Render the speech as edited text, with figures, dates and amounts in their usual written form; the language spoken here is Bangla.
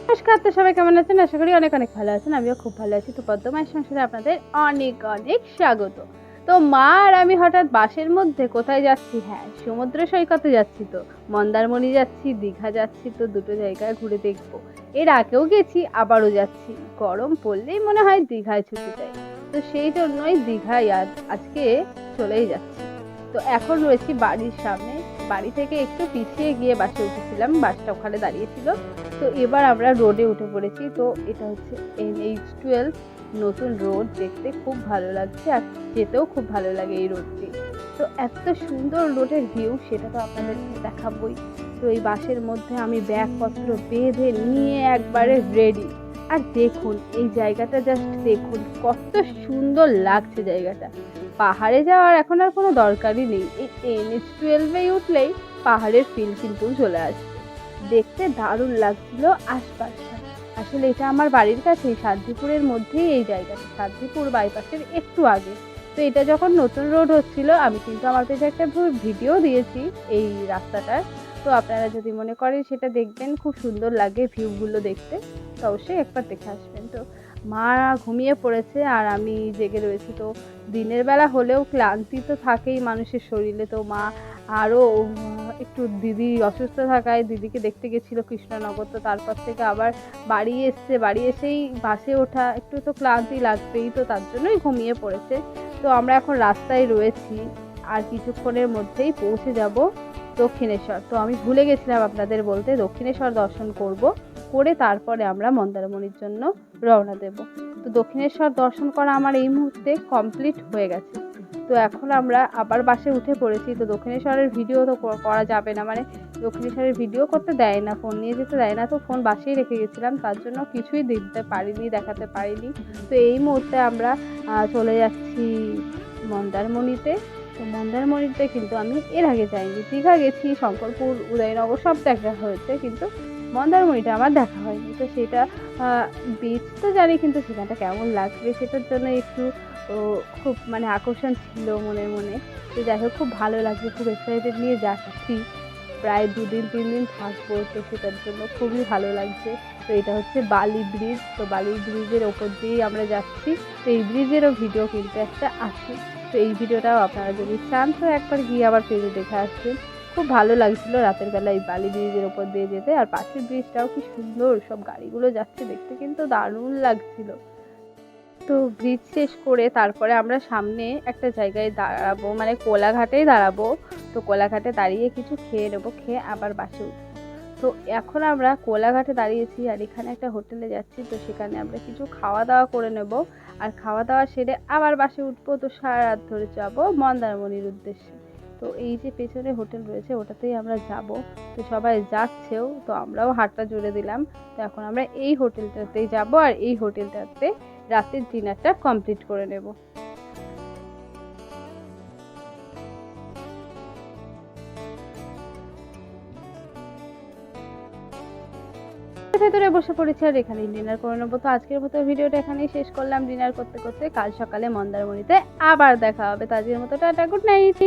নমস্কার, তো সবাই কেমন আছেন? আশা করি অনেক অনেক ভালো আছেন। আমিও খুব ভালো আছি। তো পদ্মমায়ের সংসারে আপনাদের অনেক অনেক স্বাগত। তো মা আর আমি হঠাৎ বাসের মধ্যে কোথায় যাচ্ছি? হ্যাঁ, সমুদ্র সৈকতে যাচ্ছি তো। মন্দারমণি যাচ্ছি, দীঘা যাচ্ছি, তো দুটো জায়গায় ঘুরে দেখবো। এর আগেও গেছি, আবারও যাচ্ছি। গরম পড়লেই মনে হয় দীঘায় ছুটে যাই। তো সেই জন্যই দীঘায় আজকে চলেই যাচ্ছি। তো এখন রয়েছি বাড়ির সামনে। বাড়ি থেকে একটু পিছিয়ে গিয়ে বাসে উঠেছিলাম। বাসটা ওখানে দাঁড়িয়েছিল। তো এবার আমরা রোডে উঠে পড়েছি। তো এটা হচ্ছে NH12 নতুন রোড, দেখতে খুব ভালো লাগছে আর যেতেও খুব ভালো লাগে এই রোডটি। তো এত সুন্দর রোডের ভিউ, সেটা তো আপনাদেরকে দেখাবোই। তো এই বাসের মধ্যে আমি ব্যাগপত্র বেঁধে নিয়ে একবারে রেডি। আর দেখুন এই জায়গাটা, জাস্ট দেখুন কত সুন্দর লাগছে জায়গাটা। পাহাড়ে যাওয়ার এখন আর কোনো দরকারই নেই, এই NH12 উঠলেই পাহাড়ের ফিল কিন্তু চলে আসে। দেখতে দারুণ লাগছিল আশপাশটা। আসলে এটা আমার বাড়ির কাছেই, শান্তিপুরের মধ্যেই এই জায়গাটা, শান্তিপুর বাইপাসের একটু আগে। তো এটা যখন নতুন রোড হচ্ছিল, আমি কিন্তু আমার পেজে একটা ভিডিও দিয়েছি এই রাস্তাটার। তো আপনারা যদি মনে করেন সেটা দেখবেন, খুব সুন্দর লাগে ভিউগুলো দেখতে, তো অবশ্যই একবার দেখে আসবেন। তো মা ঘুমিয়ে পড়েছে আর আমি জেগে রয়েছি। তো দিনের বেলা হলেও ক্লান্তি তো থাকেই মানুষের শরীরে। তো মা আরও একটু দিদি অসুস্থ থাকায় দিদিকে দেখতে গেছিলো কৃষ্ণনগর। তো তারপর থেকে আবার বাড়ি এসছে, বাড়ি এসেই বাসে ওঠা, একটু তো ক্লান্তি লাগবেই, তো তার জন্যই ঘুমিয়ে পড়েছে। তো আমরা এখন রাস্তায় রয়েছি, আর কিছুক্ষণের মধ্যেই পৌঁছে যাব দক্ষিণেশ্বর। তো আমি ভুলে গেছিলাম আপনাদের বলতে, দক্ষিণেশ্বর দর্শন করব, করে তারপরে আমরা মন্দারমণির জন্য রওনা দেব। তো দক্ষিণেশ্বর দর্শন করা আমার এই মুহূর্তে কমপ্লিট হয়ে গেছে। তো এখন আমরা আবার বাসে উঠে পড়েছি। তো দক্ষিণেশ্বরের ভিডিও তো করা যাবে না, মানে দক্ষিণেশ্বরের ভিডিও করতে দেয় না, ফোন নিয়ে যেতে দেয় না। তো ফোন বাসেই রেখে গেছিলাম, তার জন্য কিছুই দিতে পারিনি, দেখাতে পারিনি। তো এই মুহূর্তে আমরা চলে যাচ্ছি মন্দারমণিতে। তো মন্দারমণিতে কিন্তু আমি এর আগে যাইনি। দীঘা গেছি, শঙ্করপুর, উদয়নগর সব দেখা হয়েছে, কিন্তু মন্দারমণিটা আমার দেখা হয়নি। তো সেটা বিচ তো জানি, কিন্তু সেখানটা কেমন লাগবে সেটার জন্য একটু খুব মানে আকর্ষণ ছিল মনের মনে। তো যাই হোক, খুব ভালো লাগছে, খুব এক্সাইটেড নিয়ে যাচ্ছি। প্রায় 2-3 দিন থাকবো, তো সেটার জন্য খুবই ভালো লাগছে। তো এটা হচ্ছে বালি ব্রিজ। তো বালি ব্রিজের ওপর দিয়েই আমরা যাচ্ছি। তো এই ব্রিজেরও ভিডিও কিন্তু একটা আছে। তো এই ভিডিওটাও আপনারা যদি চান তো একবার গিয়ে আবার পেজে দেখে আসবেন। খুব ভালো লাগছিল রাতের বেলা এই বালি ব্রিজের ওপর দিয়ে যেতে। আর পাশের ব্রিজটাও কি সুন্দর, সব গাড়িগুলো যাচ্ছে, দেখতে কিন্তু দারুণ লাগছিল। তো ব্রিজ শেষ করে তারপরে আমরা সামনে একটা জায়গায় দাঁড়াবো, মানে কোলাঘাটেই দাঁড়াবো। তো কোলাঘাটে দাঁড়িয়ে কিছু খেয়ে নেবো, খেয়ে আবার বাসে উঠবো। তো এখন আমরা কোলাঘাটে দাঁড়িয়েছি আর এখানে একটা হোটেলে যাচ্ছি। তো সেখানে আমরা কিছু খাওয়া দাওয়া করে নেব, আর খাওয়া দাওয়া সেরে আবার বাসে উঠবো। তো সারা রাত ধরে যাবো মন্দারমণির উদ্দেশ্যে। তো এই যে পেছনে হোটেল রয়েছে ওটাতেই আমরা যাব। তো সবাই যাচ্ছেও, তো আমরাও হাতটা জুড়ে দিলাম। তো এখন আমরা এই হোটেলটাতেই যাব, আর এই হোটেলটাতে রাতের ডিনারটা কমপ্লিট করে নেব। ভেতরে বসে পড়েছি আর এখানেই ডিনার করে নেবো। তো আজকের মতো ভিডিওটা এখানেই শেষ করলাম। ডিনার করতে করতে কাল সকালে মন্দারমণিতে আবার দেখা হবে। তো আজকের মতো টাটা, গুড নাইট।